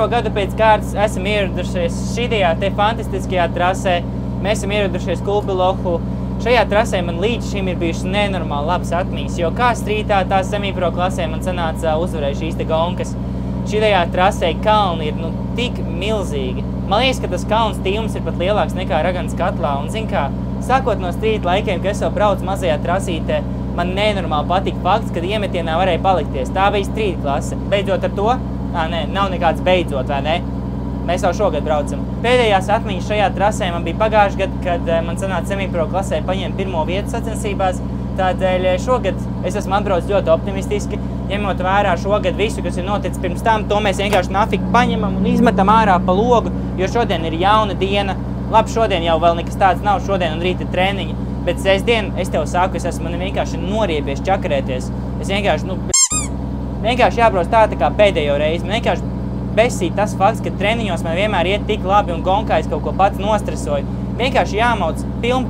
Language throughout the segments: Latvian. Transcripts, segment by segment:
Otro gadu pēc kārtas esam ieradušies šajā te fantastiskajā trasē. Mēs esam ieradušies Kulpelohu. Šajā trasē man līdz šim ir bijušas nenormāli labas atmiņas, jo kā strītā, tā semipro klasē man sanāca uzvarēt šīs te gonkas. Šajā trasē kalni ir tik milzīgi. Man liekas, ka tas kalns tīvums ir pat lielāks nekā Raganas katlā. Un zin kā, sākot no strīta laikiem, kad es vēl braucu mazajā trasītē, man nenormāli patika fakts, kad iemetienā varēja palikties. Tā bija strīta klase. Beidzot ar to? Nē, nav nekāds beidzot, vai ne? Mēs jau šogad braucam. Pēdējās atmiņas šajā trasē man bija pagājuši gadu, kad man sanāca semipro klasē paņemt pirmo vietu sacensībās. Tādēļ šogad es esmu atbraucis ļoti optimistiski, ņemot vērā šogad visu, kas ir noticis pirms tam, to mēs vienkārši nafik paņemam un izmetam ārā pa logu, jo šodien ir jauna diena. Labi, šodien jau vēl nekas tāds nav, šodien un rīt ir treniņi, bet sestdien, es tev saku, es esmu vienkārši noriebies čakarēties. Es vienkārši jābrauc tā kā pēdējo reizi. Man vienkārši besīt tas fakts, ka treniņos man vienmēr iet tik labi un gonkā es kaut ko pats nostresoju. Vienkārši jāmauc pilnu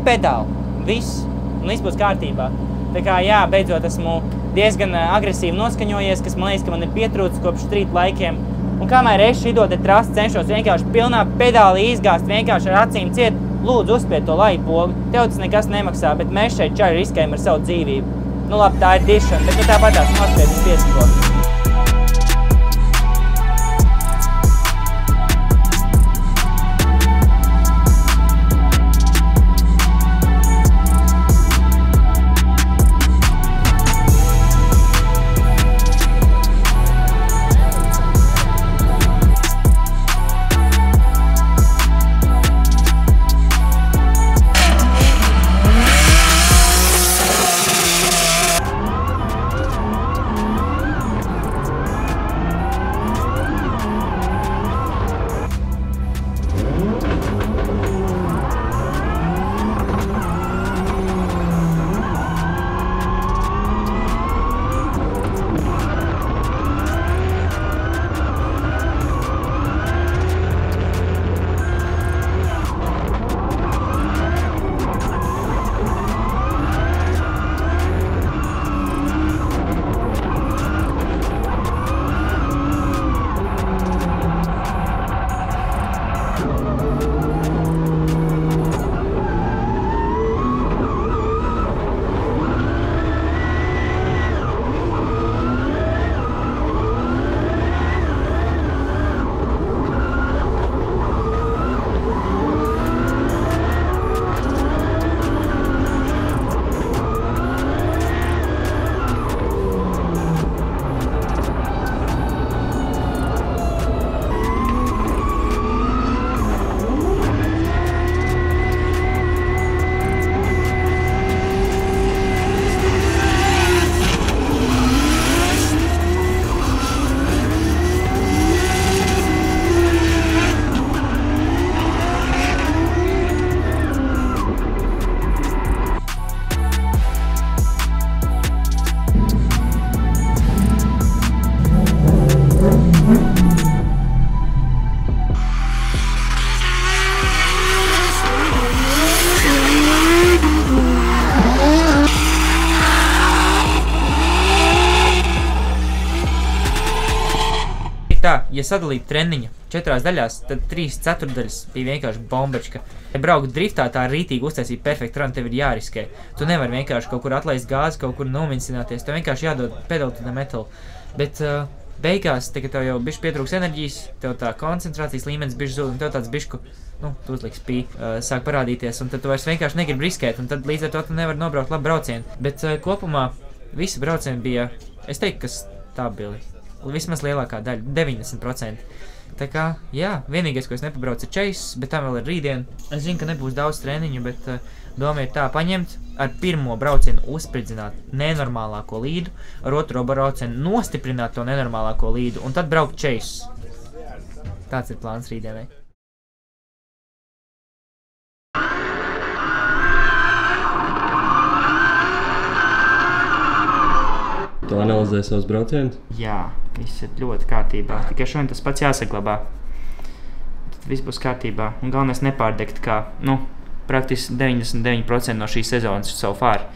pedālu, viss, un viss būs kārtībā. Tā kā jā, beidzot esmu diezgan agresīvi noskaņojies, kas man liekas, ka man ir pietrūcis kopš strīta laikiem. Un kamēr es šito te trasi cenšos vienkārši pilnā pedāli izgāzt, vienkārši ar acīm ciet, lūdzu uzspied to laju pogu. Tev tas nekas nemaksā, bet mēs šeit čari riskējam ar savu dzīvību. Nu labi, tā ir dišana, bet tāpatās nospied un piesako. Tā, ja sadalīt treniņu 4 daļās, tad 3 ceturdaļas bija vienkārši bombačka. Ja braukt driftā, tā rītīgi uztaisīt perfektu runu, tev ir jāriskē. Tu nevari vienkārši kaut kur atlaist gāzi, kaut kur novincināties, tev vienkārši jādod pedal to the metal. Bet beigās, kad tev jau bišķi pietrūks enerģijas, tev tā koncentrācijas līmenis bišķi zūd, un tev tāds bišķu, tu uzliks sāk parādīties, un tad tu vairs vienkārši negribi riskēt, un tad līdz ar to tu nevari nobraukt labu braucienu. Bet kopumā visi braucieni bija, es teiktu, ka stabili. Vismaz lielākā daļa, 90%. Tā kā, jā, vienīgais, ko es nepabraucu, ir chase, bet tam vēl ir rītdien. Es zinu, ka nebūs daudz treniņu, bet doma ir tā paņemt, ar pirmo braucienu uzspridzināt nenormālāko līdu, ar otro braucienu nostiprināt to nenormālāko līdu, un tad braukt chase. Tāds ir plāns rītdienai. Tu analizē savus braucienus? Jā, viss ir ļoti kārtībā. Tikai šodien tas pats jāsaglabā. Tad viss būs kārtībā. Un galvenais nepārdegt, kā, praktiski 99% no šīs sezonas so far.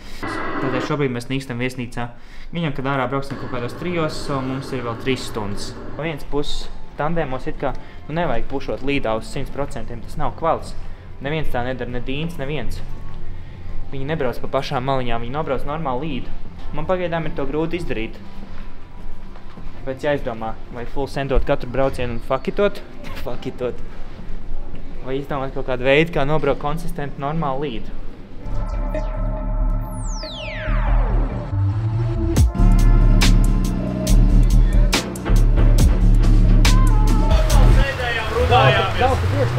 Tātad šobrīd mēs nīkstam viesnīcā. Viņam, kad ārā brauksim kaut kādos 3, mums ir vēl 3 stundas. No vienas puses tandēmos it kā nevajag pušot līdā uz 100%, tas nav kvalts. Neviens tā nedara, ne Dīns, neviens. Viņi nebrauc pa pašām maliņām, viņi nobrauc normāli līdu. Man pagaidām ir to grūti izdarīt. Pēc jāizdomā, vai full sendot katru braucienu un fakitot, vai izdomāt kaut kādu veidu, kā nobraukt konsistentu normālu līdu.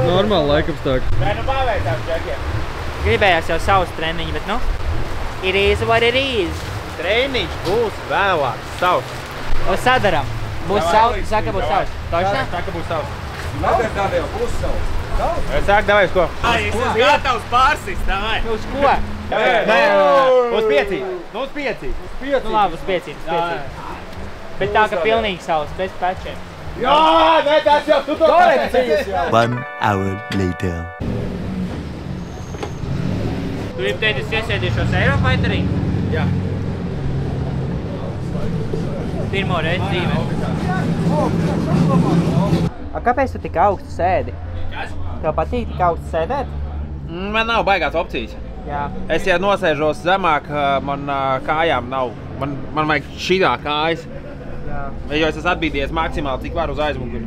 Normāli laikapstākļi. Vai nu paveicās, Džekiem? Gribējās jau savus treniņu, bet nu, it is what it is. Treniņš būs vēlāk, savs. Un sadaram. Būs savs, saka būs savs. Tošā? Saka būs savs. Nē, tādā jau būs savs. Sāk, davai, uz ko? Es esmu gatavs pārsist, davai. Uz ko? Nē, uz 5. Nu, uz 5. Nu labi, uz 5. Bet tā, ka pilnīgi savs, bez pečiem. Jā, nē, tas jau tu to Korekcijas jau. 1 hour later. Tu gribi teikt, es iesēdīšos Eiropaitarī? Jā. Pirmo reizi dzīvē. Kāpēc tu tik augstu sēdi? Kas? Tev patīk tik augstu sēdēt? Man nav baigās opcijas. Jā. Es, ja nosēžos zemāk, man kājām nav. Man vajag šitā kājas. Jā. Jo es esmu atbīdies maksimāli, cik var uz aizmuguri.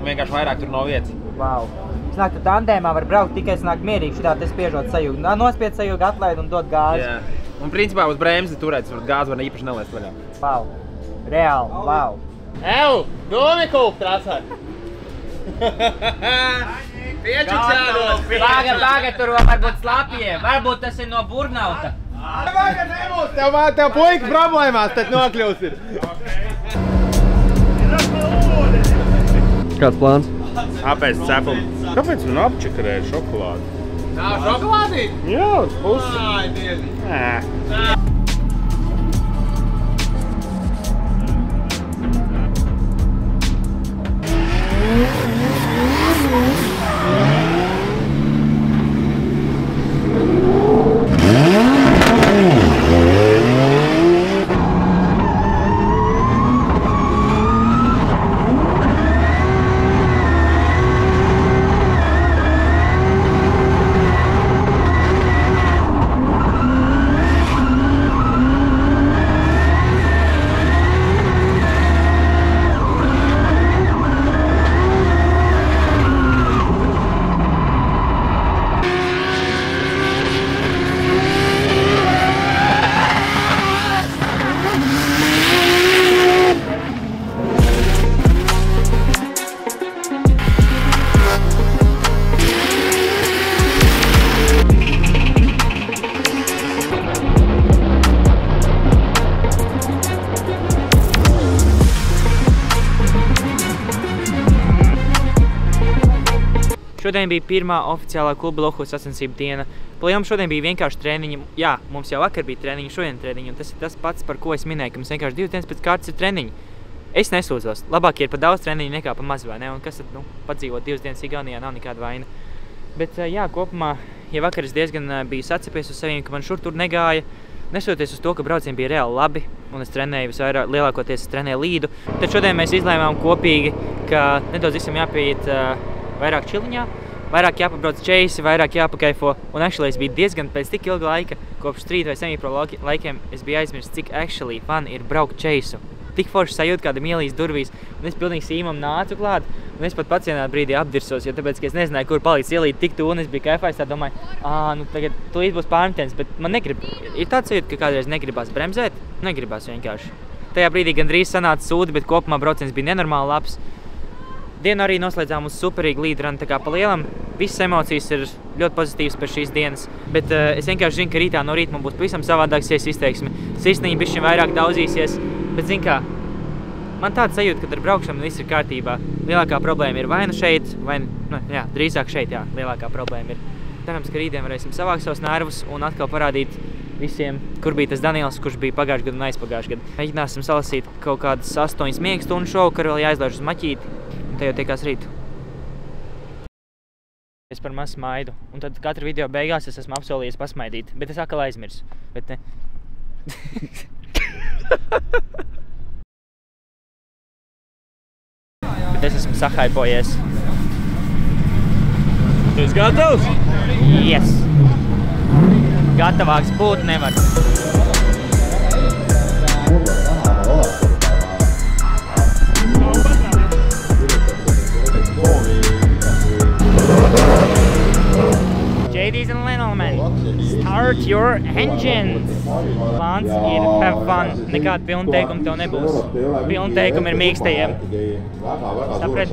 Vienkārši vairāk tur nav vietas. Vau. Sanāk, tu tandēmā var braukt tikai sanāk mierīgi šitā te spiežot sajūgu. Nospied sajūgu, atlaid un dod gāzi. Jā. Un principā uz bremzi turēt, gāzi var īpaši nelaist vaļā. Vau. Reāli, vau. Ew, domi kūp trasā. Piečuksēdos. Tagad tur varbūt slapjie. Varbūt tas ir no burnauta. Tagad nebūs, tev puika problēmās, tad nokļūs ir. Kāds plāns? Apēst cepumu. Kāpēc man apčakarēja šokolādi? Nav šokolādī? Jā, uz pusi. Ai, diezi. Nē. Šodien bija pirmā oficiālā kluba Lohu sacensību diena. Palielam šodien bija vienkārši treniņi. Jā, mums jau vakar bija treniņi, šodien treniņi, un tas ir tas pats, par ko es minēju, ka mums vienkārši 2 dienas pēc kārtas ir treniņi. Es nesūdzos. Labāk ir pa daudz treniņu nekā pa maz, vai ne? Un kas tad, padzīvot 2 dienas Igaunijā nav nekāda vaina. Bet jā, kopumā, ja vakar es diezgan biju sacepies uz saviem, ka man šur tur negāja, nesoties uz to, ka braucieni bija reāli labi, un es trenēju visvairāk, lielākoties es trenēju līdu. Tad šodien mēs izlēmām kopīgi, ka nedaudz visam jāpieiet vairāk čiliņā, vairāk jāpabrauc čeisi, vairāk jāpakaifo. Un actually es biju diezgan pēc tik ilga laika, kopš street vai semi-pro laikiem, es biju aizmirst, cik actually fun ir braukt čeisu. Tik forši sajūta, kāda mielīs durvīs, un es pilnīgi Sīmam nācu klāt, un es pat pacienā brīdī apdirsos, jo tāpēc, ka es nezināju, kur palīdz ielīt tik tu, un es biju kaifājis, tā domāju, nu tagad tūlīt būs pārmetens, bet man negrib. Ir tāds sajūta, ka kādreiz negribās bremzēt, negribās vienkārši. Tajā brīdī gandrīz sanāca sūdi, bet kopumā brauciens bija nenormāli labs. Dienu arī noslēdzām uz superīgu līdranu, tā kā pa lielam visas emocijas ir ļoti pozitīvas par šīs dienas, bet es vienkārši zinu, ka rītā no rīta man būs pavisam savādāks izteiksme. Sirsniņa bišķiņ vairāk daudzīsies, bet zin kā, man tāda sajūta, ka ar braukšanu viss ir kārtībā. Lielākā problēma ir vai nu šeit, vai, jā, drīzāk šeit, jā, lielākā problēma ir. Cerams, ka rītdien varēsim savākt savus nervus un atkal parādīt visiem, kur bija tas Daniels, kurš bija pagājuši gadu un aizpagājuši gadu. Mēģināsim salasīt kaut kādas 8 miega stundu šovu, kad vēl jāizlaiž uz maķīti, un te jau tiekās rīt. Es par maz smaidu, un tad katru video beigās es esmu apsolījies pasmaidīt, bet es atkal aizmirsu, bet ne. Bet es esmu sahaipojies. Tu esi gatavs? Yes. Gatavāks būt nevar. Ladies and gentlemen, start your engines! Plāns ir have fun. Nekāda pilnteikuma tev nebūs. Pilnteikumi ir mīkstajiem. Saprat?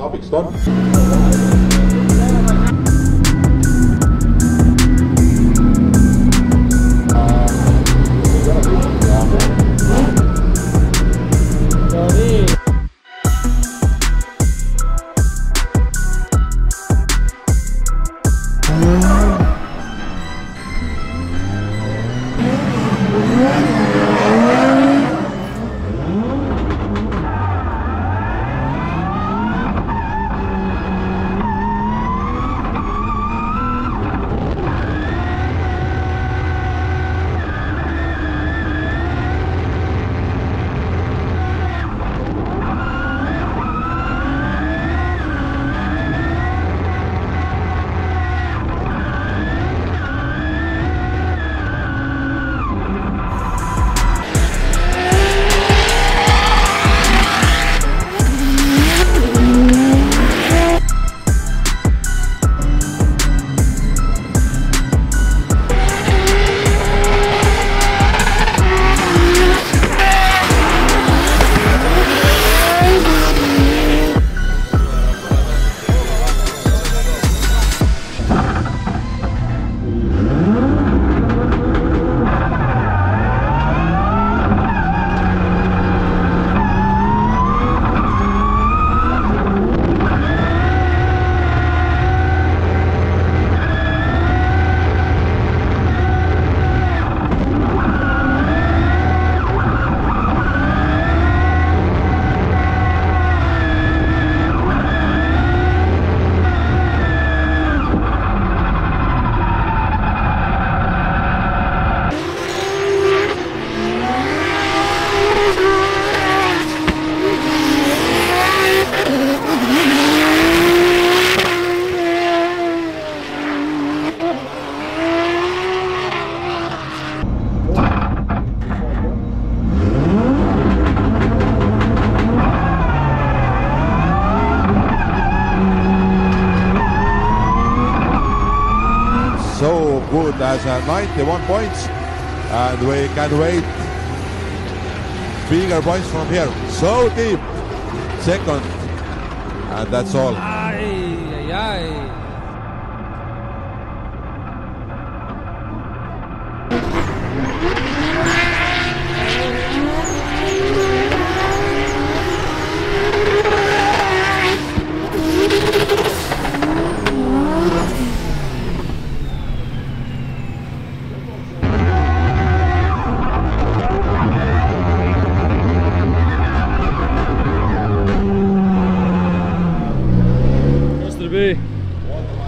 So good as 91 points, and we can wait bigger points from here. So deep, second, and that's all.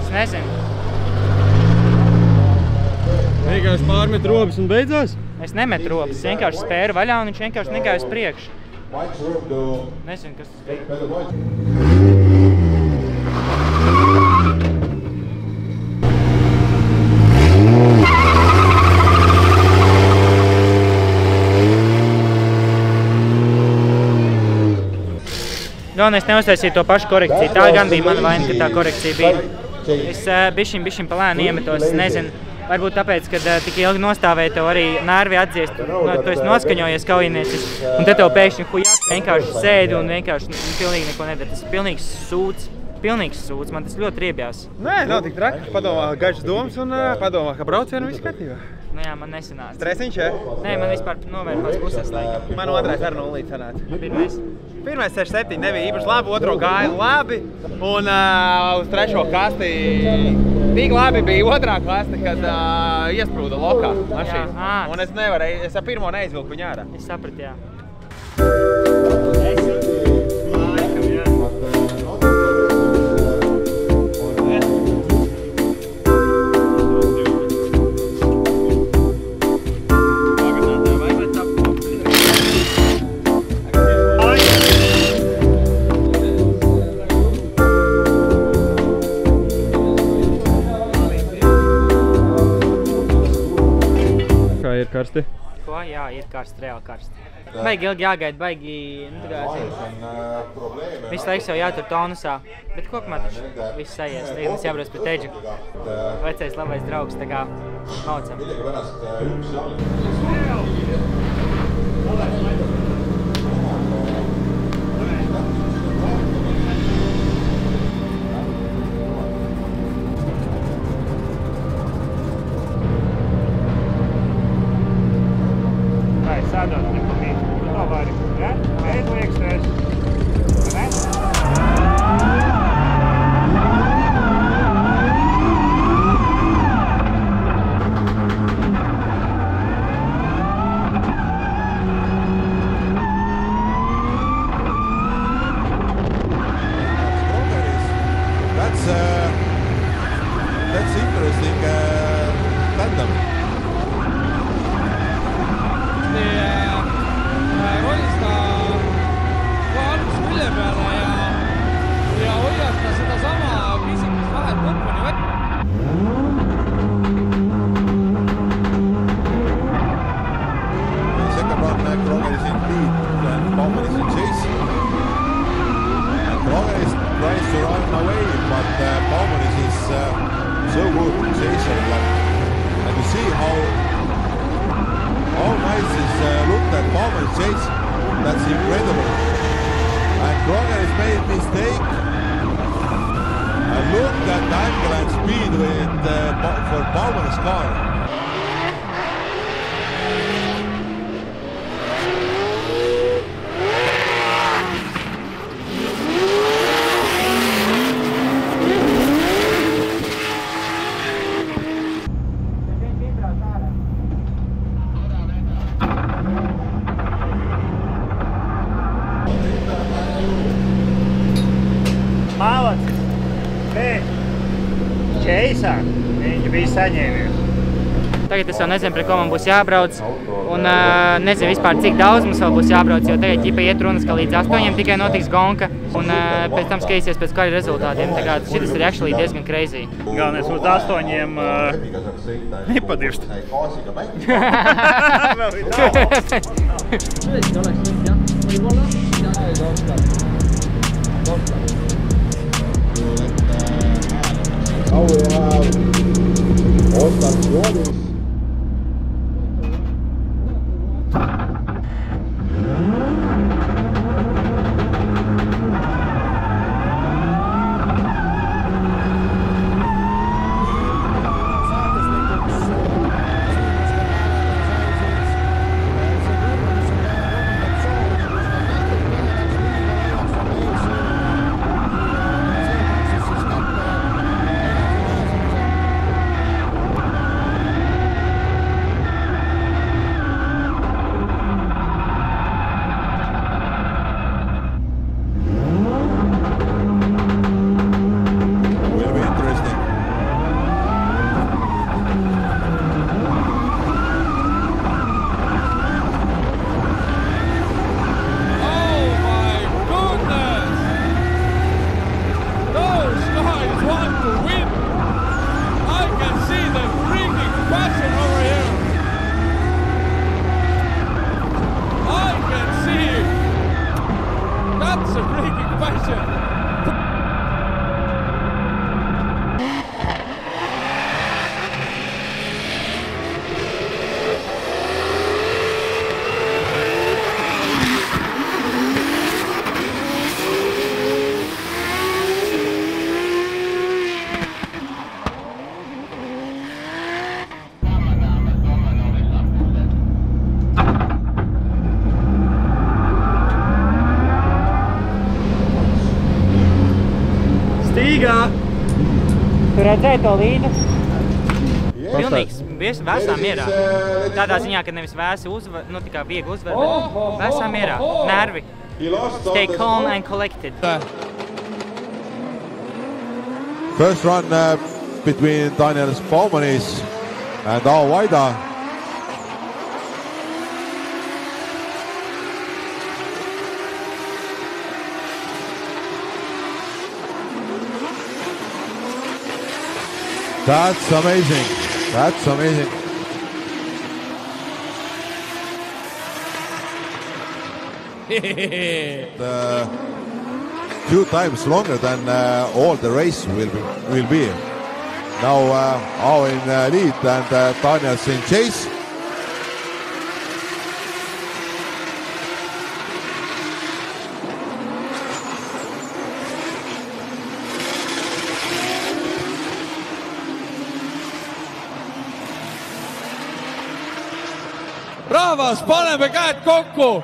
Es nezinu. Vienkārši pārmet robas un beidzās? Es nemetu robas, es vienkārši spēru vaļā un viņš vienkārši negāja uz priekšu. Nezinu, kas tas bija. Galvenais neuztaisīja to pašu korekciju. Tā gan bija mana vaina, ka tā korekcija bija. Es bišķiņ pa lēni iemetos, es nezinu. Varbūt tāpēc, kad tik ilgi nostāvēja, tev arī nervi atdziest. Tu esi noskaņojies kaujiniecis, un tad tev pēkšņi hujaks vienkārši sēdi un vienkārši pilnīgi neko nedara. Tas ir pilnīgs sūds. Pilnīgs sūds, man tas ļoti riebjās. Nē, nav tik traki. Padomā gaišas domas un padomā, ka braucienu viss kārtībā. Nu jā, man nesanāca. Stresiņš, ja? Nē, man vispār novērpās puses laikam. Man otrais ar 0 sanāca. Pirmais 6-7 nebija īpaši labi, otro gāja labi. Un uz trešo kasti tik labi bija otrā kasti, kad iesprūda lokā mašīna. Un es nevarēju, es ar pirmo neizvilku viņu ārā. Es sapratu, jā. Kā ir karsti? Ko? Jā, ir karsti, reāli karsti. Baigi ilgi jāgaida, baigi, nu tā kā zinu. Visu laiku jau jātur tonusā, bet kopumā taču viss sajies. Tagad mums jābrauc pret Edžu. Vecais labais draugs, tā kā maucam. Sēdot nepamīt. Tā vari, ja? Aizlieksties. Ne? That's interesting tandem. rollis ta alguses külje peale ja hoiab ta sedasama pisikest vahet lõpuni võtta. Second run, Kroger is in lead and Bowman is in chase. And Kroger is tries to run away, but Bowman is so good chaser. And you see how nice is look that Bowman is chasing. That's incredible. And Kroger has made a mistake. And look at the angle and speed with for Bowman's car. Malacis, bet Čeisā viņš bija saņēmies. Tagad es jau nezinu, pret ko man būs jābrauc, un nezinu vispār, cik daudz mums vēl būs jābrauc, jo tagad ķipa iet runas, ka līdz 8 tikai notiks gonka, un pēc tam skatīsies pēc kādi rezultātiem. Tā kā šitas ir actually diezgan crazy. Galvenais uz 8 nepadirst. Vēl ir Now we have Oscar Suarez. Stīgā! Tu redzēji to līdu? Pilnīgs, vēsā mierā. Tādā ziņā, ka nevis vēsi uzvar, nu tikai viegli uzvar, bet vēsā mierā. Nervi. Stay calm and collected. First run between Daniel Bowmanis and Ao Vaida. That's amazing. That's amazing. Few times longer than all the race will be. Now Ao in lead and Daniels in chase. Rahvas, paneme käed kokku!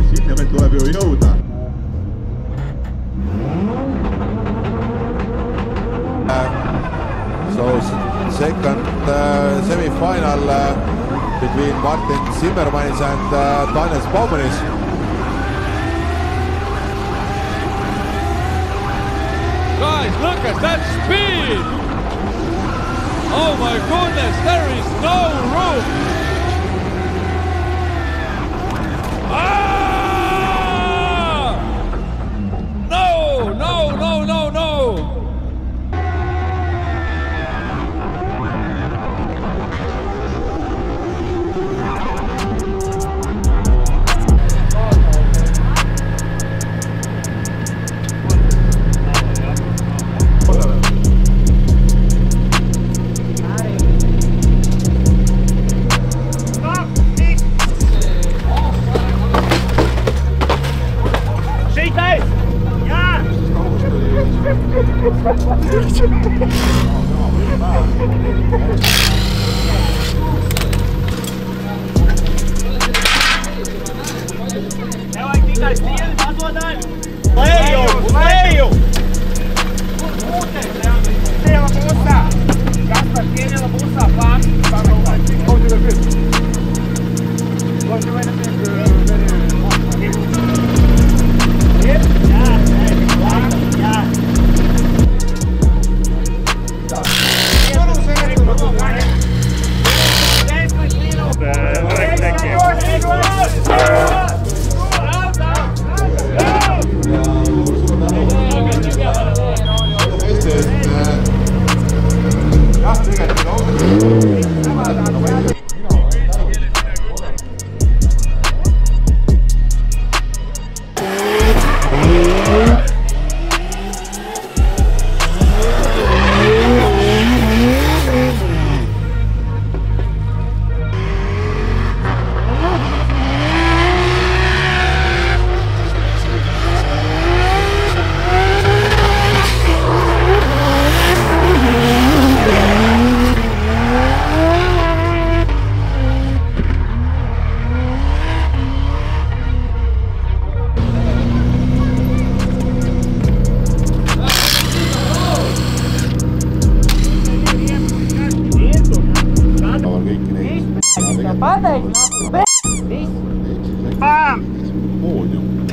Sinna meil tuleb ju jõuda. So second semi-final between Martin Zimmermannis and Daniel Baumanis. Guys, look at that speed! Oh my goodness, there is no room! Ah! No, no, no, no, no!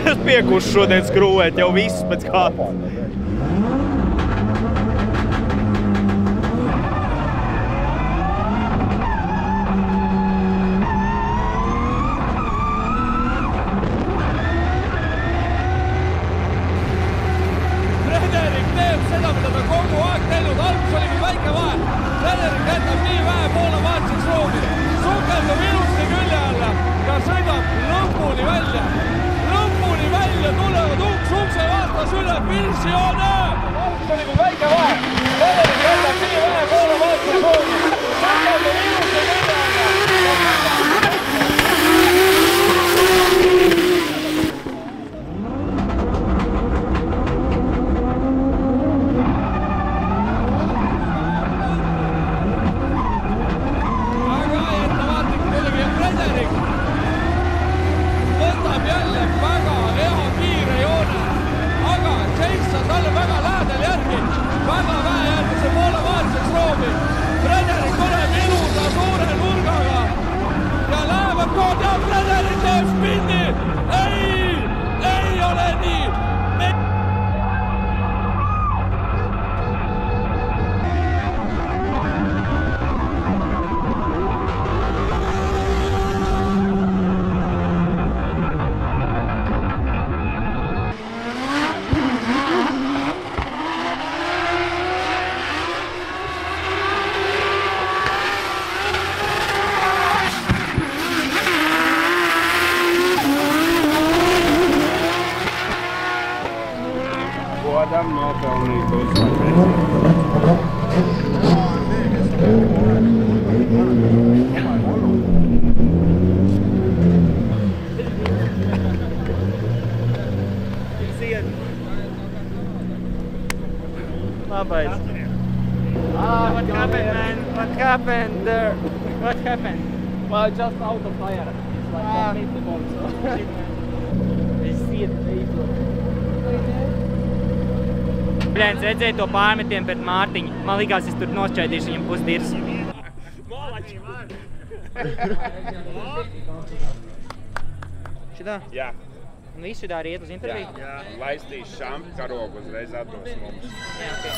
Tas piekuši šodien skrūvēt jau viss pēc kārtas. Frederik teeb seda, mida ta kogu aeg teinud. Alguses oli väike vahe. Frederik jätab nii vähe poole vahetuseks ruumi. Sukeldub ilusti külje alla ja sõidab lõpuni välja. Lõpuni välja tulevad ukse vastas üle Pirsione. Alguses oli väike vahe. Frederik jätab nii vähe poole vahetuseks ruumi. Sukeldub ilusti külje alla. var nopelnīt uzvarēt. Labais. What happened, man? What happened there? What happened? Well, just out of fire. It's like completely gone, so. Es iet. Bļēns, redzēju to pārmetienu pret Mārtiņu. Man likās, es tur nošķaidīšu viņam pusdirs. Šitā? Jā. Un viss šitā arī iet uz interviju? Jā. Laistīs šampu karogu uzreiz atdos mums. Jā, okay.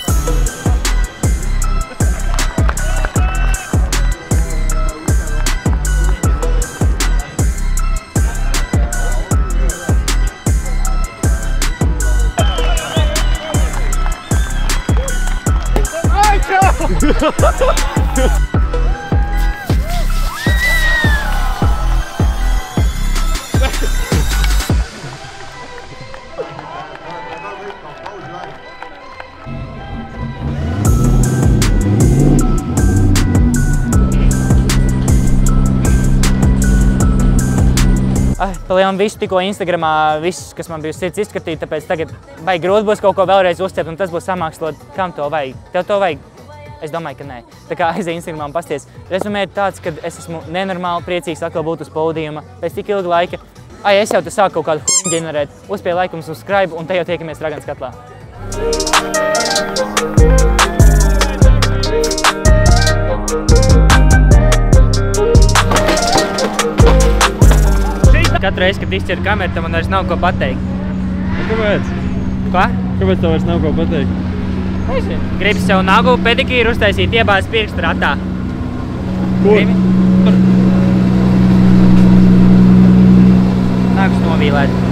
Palielam visu tikko Instagramā, viss, kas man bija uz sirds izskatīt, tāpēc tagad vajag grūti būs kaut ko vēlreiz uzcept, un tas būs samākslot. Kam to vajag? Tev to vajag? Es domāju, ka nē. Tā kā aizēj Instagramā un pasties. Rezumē ir tāds, ka es esmu nenormāli priecīgs atkal būt uz podiuma pēc tik ilga laika. Es jau te sāku kaut kādu huņu ģenerēt. Uzspēj laiku un subscribe, un te jau tiekamies Dragans katlā. Katru reizi, kad izķer kameru, tam man vairs nav ko pateikt. Kāpēc? Ko? Kāpēc tev vairs nav ko pateikt? Nezinu. Gribi sev nagu pedikīru uztaisīt, iebāz pirkstu ratā. Kur? Gribi? Nagus novīlēt.